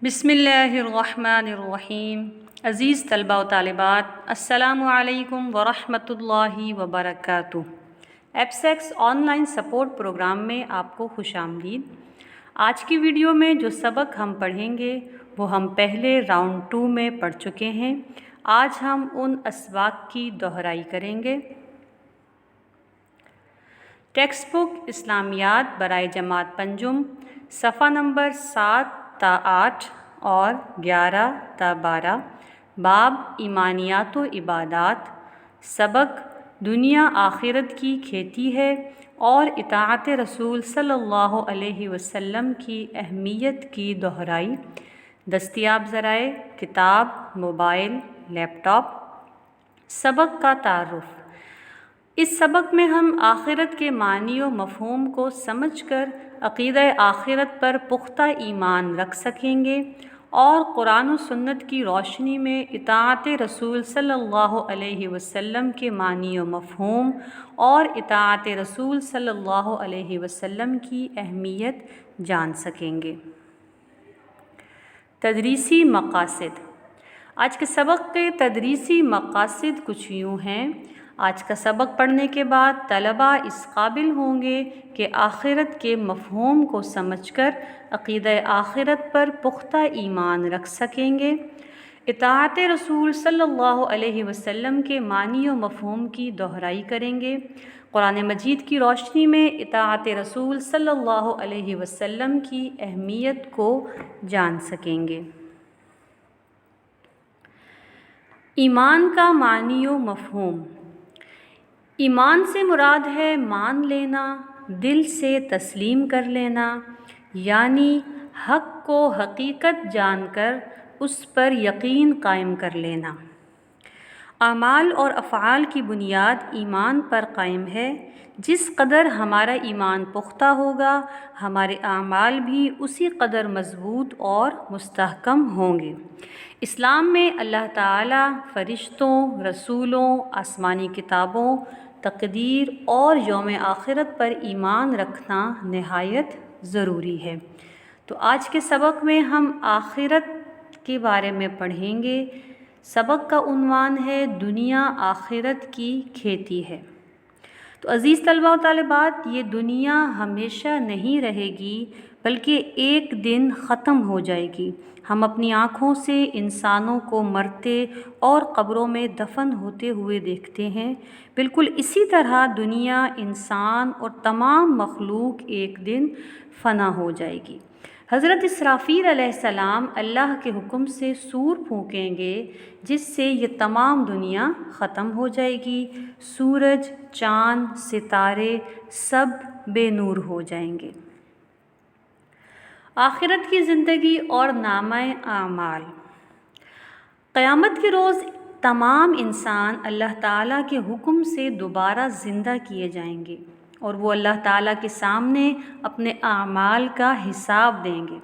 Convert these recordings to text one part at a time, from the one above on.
بسم اللہ الرحمن الرحیم۔ عزیز طلباء و طالبات، السلام علیکم ورحمۃ اللہ وبرکاتہ۔ ایپسیکس آن لائن سپورٹ پروگرام میں آپ کو خوش آمدید۔ آج کی ویڈیو میں جو سبق ہم پڑھیں گے وہ ہم پہلے راؤنڈ 2 میں پڑھ چکے ہیں۔ آج ہم ان اسباق کی دہرائی کریں گے۔ ٹیکسٹ بک اسلامیات برائے جماعت پنجم، صفحہ نمبر 7 تا 8 اور 11 تا 12، باب ایمانیات و عبادات۔ سبق دنیا آخرت کی کھیتی ہے اور اطاعت رسول صلی اللہ علیہ وسلم کی اہمیت کی دہرائی۔ دستیاب ذرائع: کتاب، موبائل، لیپ ٹاپ۔ سبق کا تعارف۔ اس سبق میں ہم آخرت کے معنی و مفہوم کو سمجھ کر عقیدہ آخرت پر پختہ ایمان رکھ سکیں گے اور قرآن و سنت کی روشنی میں اطاعت رسول صلی اللہ علیہ وسلم کے معنی و مفہوم اور اطاعت رسول صلی اللہ علیہ وسلم کی اہمیت جان سکیں گے۔ تدریسی مقاصد۔ آج کے سبق کے تدریسی مقاصد کچھ یوں ہیں۔ آج کا سبق پڑھنے کے بعد طلباء اس قابل ہوں گے کہ آخرت کے مفہوم کو سمجھ کر عقیدہ آخرت پر پختہ ایمان رکھ سکیں گے، اطاعت رسول صلی اللہ علیہ وسلم کے معنی و مفہوم کی دہرائی کریں گے، قرآن مجید کی روشنی میں اطاعت رسول صلی اللہ علیہ وسلم کی اہمیت کو جان سکیں گے۔ ایمان کا معنی و مفہوم۔ ایمان سے مراد ہے مان لینا، دل سے تسلیم کر لینا، یعنی حق کو حقیقت جان کر اس پر یقین قائم کر لینا۔ اعمال اور افعال کی بنیاد ایمان پر قائم ہے۔ جس قدر ہمارا ایمان پختہ ہوگا، ہمارے اعمال بھی اسی قدر مضبوط اور مستحکم ہوں گے۔ اسلام میں اللہ تعالیٰ، فرشتوں، رسولوں، آسمانی کتابوں، تقدیر اور یوم آخرت پر ایمان رکھنا نہایت ضروری ہے۔ تو آج کے سبق میں ہم آخرت کے بارے میں پڑھیں گے۔ سبق کا عنوان ہے دنیا آخرت کی کھیتی ہے۔ تو عزیز طلباء و طالبات، یہ دنیا ہمیشہ نہیں رہے گی بلکہ ایک دن ختم ہو جائے گی۔ ہم اپنی آنکھوں سے انسانوں کو مرتے اور قبروں میں دفن ہوتے ہوئے دیکھتے ہیں۔ بالکل اسی طرح دنیا، انسان اور تمام مخلوق ایک دن فنا ہو جائے گی۔ حضرت اسرافیل علیہ السلام اللہ کے حکم سے سور پھونکیں گے جس سے یہ تمام دنیا ختم ہو جائے گی۔ سورج، چاند، ستارے سب بے نور ہو جائیں گے۔ آخرت کی زندگی اور نامہ اعمال۔ قیامت کے روز تمام انسان اللہ تعالیٰ کے حکم سے دوبارہ زندہ کیے جائیں گے اور وہ اللہ تعالیٰ کے سامنے اپنے اعمال کا حساب دیں گے۔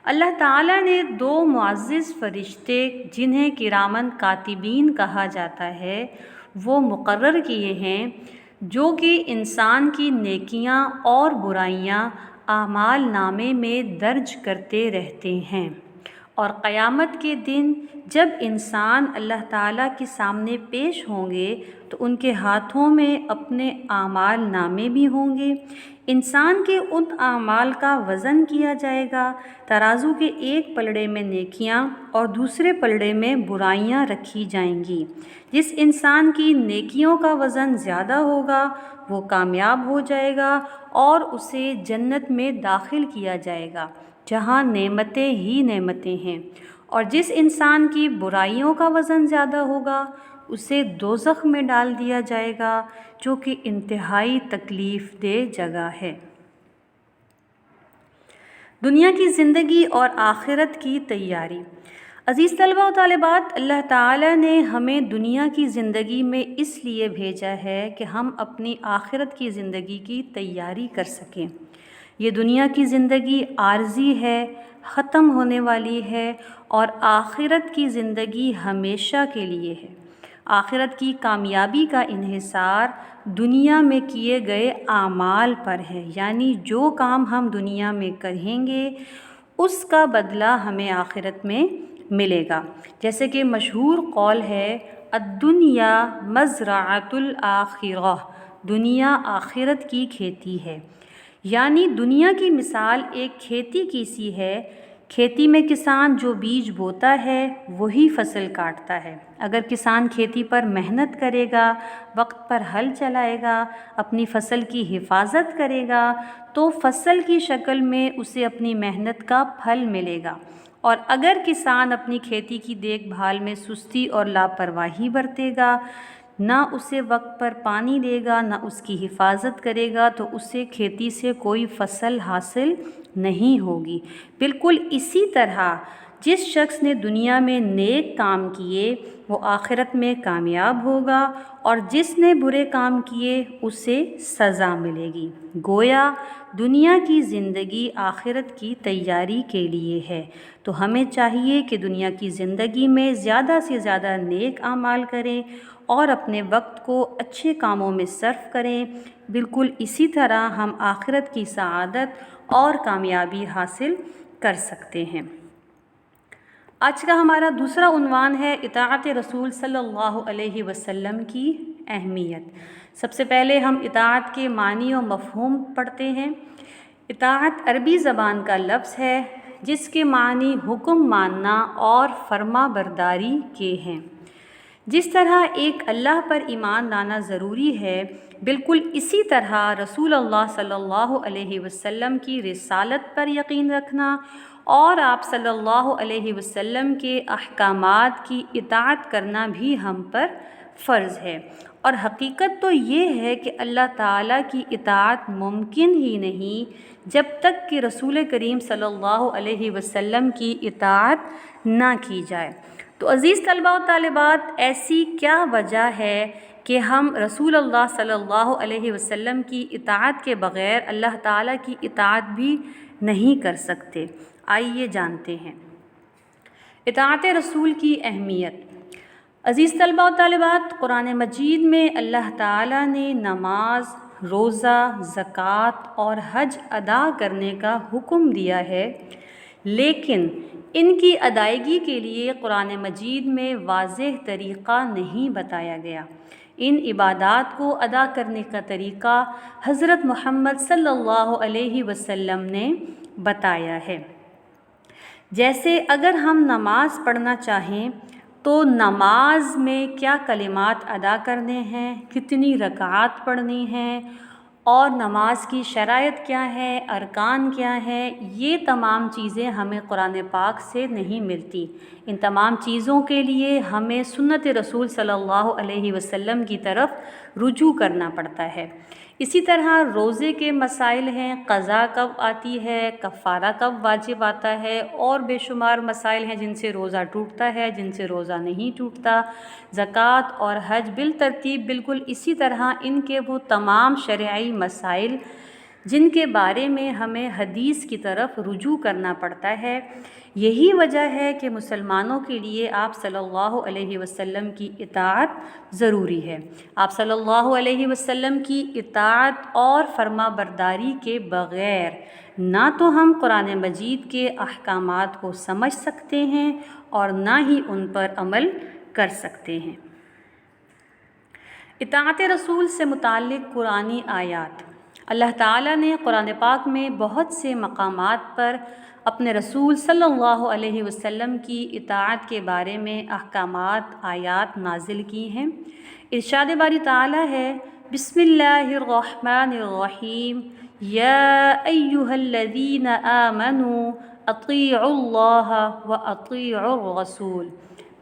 اللہ تعالیٰ نے 2 معزز فرشتے جنہیں کراماً کاتبین کہا جاتا ہے وہ مقرر کیے ہیں جو کہ انسان کی نیکیاں اور برائیاں اعمال نامے میں درج کرتے رہتے ہیں، اور قیامت کے دن جب انسان اللہ تعالیٰ کے سامنے پیش ہوں گے تو ان کے ہاتھوں میں اپنے اعمال نامے بھی ہوں گے۔ انسان کے ان اعمال کا وزن کیا جائے گا۔ ترازو کے ایک پلڑے میں نیکیاں اور دوسرے پلڑے میں برائیاں رکھی جائیں گی۔ جس انسان کی نیکیوں کا وزن زیادہ ہوگا وہ کامیاب ہو جائے گا اور اسے جنت میں داخل کیا جائے گا جہاں نعمتیں ہی نعمتیں ہیں، اور جس انسان کی برائیوں کا وزن زیادہ ہوگا اسے دوزخ میں ڈال دیا جائے گا جو کہ انتہائی تکلیف دہ جگہ ہے۔ دنیا کی زندگی اور آخرت کی تیاری۔ عزیز طلباء و طالبات، اللہ تعالیٰ نے ہمیں دنیا کی زندگی میں اس لیے بھیجا ہے کہ ہم اپنی آخرت کی زندگی کی تیاری کر سکیں۔ یہ دنیا کی زندگی عارضی ہے، ختم ہونے والی ہے، اور آخرت کی زندگی ہمیشہ کے لیے ہے۔ آخرت کی کامیابی کا انحصار دنیا میں کیے گئے اعمال پر ہے، یعنی جو کام ہم دنیا میں کریں گے اس کا بدلہ ہمیں آخرت میں ملے گا۔ جیسے کہ مشہور قول ہے الدنیا مزرعۃ الآخرہ، دنیا آخرت کی کھیتی ہے، یعنی دنیا کی مثال ایک کھیتی کی سی ہے۔ کھیتی میں کسان جو بیج بوتا ہے وہی فصل کاٹتا ہے۔ اگر کسان کھیتی پر محنت کرے گا، وقت پر ہل چلائے گا، اپنی فصل کی حفاظت کرے گا تو فصل کی شکل میں اسے اپنی محنت کا پھل ملے گا۔ اور اگر کسان اپنی کھیتی کی دیکھ بھال میں سستی اور لاپرواہی برتے گا، نہ اسے وقت پر پانی دے گا، نہ اس کی حفاظت کرے گا، تو اسے کھیتی سے کوئی فصل حاصل نہیں ہوگی۔ بالکل اسی طرح جس شخص نے دنیا میں نیک کام کیے وہ آخرت میں کامیاب ہوگا، اور جس نے برے کام کیے اسے سزا ملے گی۔ گویا دنیا کی زندگی آخرت کی تیاری کے لیے ہے، تو ہمیں چاہیے کہ دنیا کی زندگی میں زیادہ سے زیادہ نیک اعمال کریں اور اپنے وقت کو اچھے کاموں میں صرف کریں۔ بالکل اسی طرح ہم آخرت کی سعادت اور کامیابی حاصل کر سکتے ہیں۔ آج کا ہمارا دوسرا عنوان ہے اطاعت رسول صلی اللہ علیہ وسلم کی اہمیت۔ سب سے پہلے ہم اطاعت کے معنی و مفہوم پڑھتے ہیں۔ اطاعت عربی زبان کا لفظ ہے جس کے معنی حکم ماننا اور فرما برداری کے ہیں۔ جس طرح ایک اللہ پر ایمان لانا ضروری ہے، بالکل اسی طرح رسول اللہ صلی اللہ علیہ وسلم کی رسالت پر یقین رکھنا اور آپ صلی اللہ علیہ وسلم کے احکامات کی اطاعت کرنا بھی ہم پر فرض ہے۔ اور حقیقت تو یہ ہے کہ اللہ تعالیٰ کی اطاعت ممکن ہی نہیں جب تک کہ رسول کریم صلی اللہ علیہ وسلم کی اطاعت نہ کی جائے۔ تو عزیز طلباء و طالبات، ایسی کیا وجہ ہے کہ ہم رسول اللہ صلی اللہ علیہ وسلم کی اطاعت کے بغیر اللہ تعالیٰ کی اطاعت بھی نہیں کر سکتے؟ آئیے جانتے ہیں۔ اطاعت رسول کی اہمیت۔ عزیز طلباء و طالبات، قرآن مجید میں اللہ تعالیٰ نے نماز، روزہ، زکوٰۃ اور حج ادا کرنے کا حکم دیا ہے، لیکن ان کی ادائیگی کے لیے قرآن مجید میں واضح طریقہ نہیں بتایا گیا۔ ان عبادات کو ادا کرنے کا طریقہ حضرت محمد صلی اللہ علیہ وسلم نے بتایا ہے۔ جیسے اگر ہم نماز پڑھنا چاہیں تو نماز میں کیا کلمات ادا کرنے ہیں، کتنی رکعات پڑھنی ہیں، اور نماز کی شرائط کیا ہے، ارکان کیا ہے، یہ تمام چیزیں ہمیں قرآن پاک سے نہیں ملتی۔ ان تمام چیزوں کے لیے ہمیں سنت رسول صلی اللہ علیہ وسلم کی طرف رجوع کرنا پڑتا ہے۔ اسی طرح روزے کے مسائل ہیں، قضا کب آتی ہے، کفارہ کب واجب آتا ہے، اور بے شمار مسائل ہیں جن سے روزہ ٹوٹتا ہے، جن سے روزہ نہیں ٹوٹتا۔ زکوٰۃ اور حج بالترتیب بالکل اسی طرح ان کے وہ تمام شرعی مسائل جن کے بارے میں ہمیں حدیث کی طرف رجوع کرنا پڑتا ہے۔ یہی وجہ ہے کہ مسلمانوں کے لیے آپ صلی اللہ علیہ وسلم کی اطاعت ضروری ہے۔ آپ صلی اللہ علیہ وسلم کی اطاعت اور فرما برداری کے بغیر نہ تو ہم قرآن مجید کے احکامات کو سمجھ سکتے ہیں اور نہ ہی ان پر عمل کر سکتے ہیں۔ اطاعت رسول سے متعلق قرآنی آیات۔ اللہ تعالیٰ نے قرآن پاک میں بہت سے مقامات پر اپنے رسول صلی اللہ علیہ وسلم کی اطاعت کے بارے میں احکامات، آیات نازل کی ہیں۔ ارشاد باری تعالیٰ ہے، بسم اللہ الرحمن الرحیم، یا ایہا الذین آمنوا اطیعوا اللہ و اطیعوا الرسول۔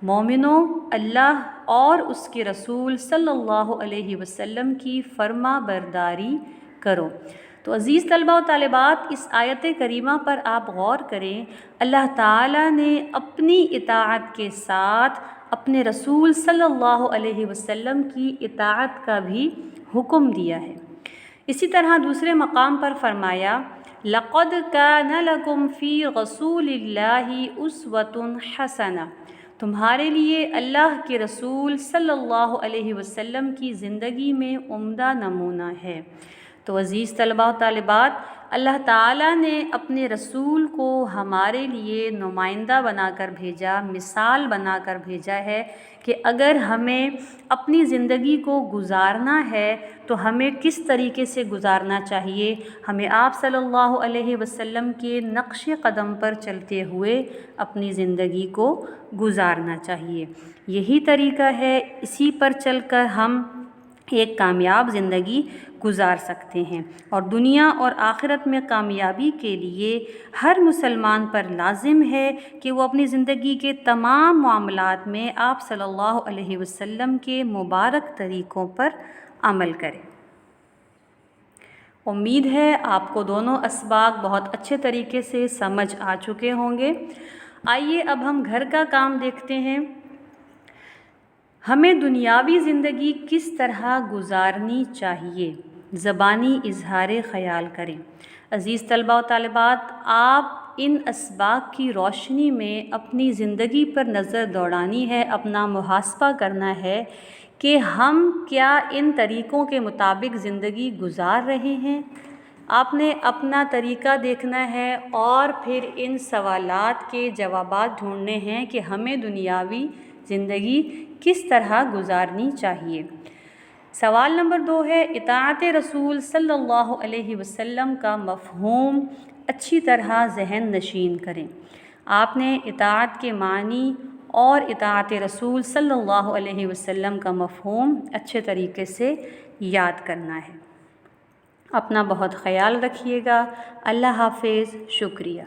مومنو، اللہ اور اس کے رسول صلی اللہ علیہ وسلم کی فرما برداری کرو۔ تو عزیز طلباء و طالبات، اس آیت کریمہ پر آپ غور کریں۔ اللہ تعالیٰ نے اپنی اطاعت کے ساتھ اپنے رسول صلی اللہ علیہ وسلم کی اطاعت کا بھی حکم دیا ہے۔ اسی طرح دوسرے مقام پر فرمایا، لَقَدْ كَانَ لَكُمْ فِي رَسُولِ اللَّهِ أُسْوَةٌ حَسَنَةٌ۔ تمہارے لیے اللہ کے رسول صلی اللہ علیہ وسلم کی زندگی میں عمدہ نمونہ ہے۔ تو عزیز طلباء و طالبات، اللہ تعالیٰ نے اپنے رسول کو ہمارے لیے نمائندہ بنا کر بھیجا، مثال بنا کر بھیجا ہے کہ اگر ہمیں اپنی زندگی کو گزارنا ہے تو ہمیں کس طریقے سے گزارنا چاہیے۔ ہمیں آپ صلی اللہ علیہ وسلم کے نقش قدم پر چلتے ہوئے اپنی زندگی کو گزارنا چاہیے۔ یہی طریقہ ہے، اسی پر چل کر ہم ایک کامیاب زندگی گزار سکتے ہیں، اور دنیا اور آخرت میں کامیابی کے لیے ہر مسلمان پر لازم ہے کہ وہ اپنی زندگی کے تمام معاملات میں آپ صلی اللہ علیہ وسلم کے مبارک طریقوں پر عمل کرے۔ امید ہے آپ کو دونوں اسباق بہت اچھے طریقے سے سمجھ آ چکے ہوں گے۔ آئیے اب ہم گھر کا کام دیکھتے ہیں۔ ہمیں دنیاوی زندگی کس طرح گزارنی چاہیے، زبانی اظہار خیال کریں۔ عزیز طلباء و طالبات، آپ ان اسباق کی روشنی میں اپنی زندگی پر نظر دوڑانی ہے، اپنا محاسبہ کرنا ہے کہ ہم کیا ان طریقوں کے مطابق زندگی گزار رہے ہیں۔ آپ نے اپنا طریقہ دیکھنا ہے اور پھر ان سوالات کے جوابات ڈھونڈنے ہیں کہ ہمیں دنیاوی زندگی کس طرح گزارنی چاہیے۔ سوال نمبر 2 ہے، اطاعت رسول صلی اللہ علیہ وسلم کا مفہوم اچھی طرح ذہن نشین کریں۔ آپ نے اطاعت کے معنی اور اطاعت رسول صلی اللہ علیہ وسلم کا مفہوم اچھے طریقے سے یاد کرنا ہے۔ اپنا بہت خیال رکھیے گا۔ اللہ حافظ، شکریہ۔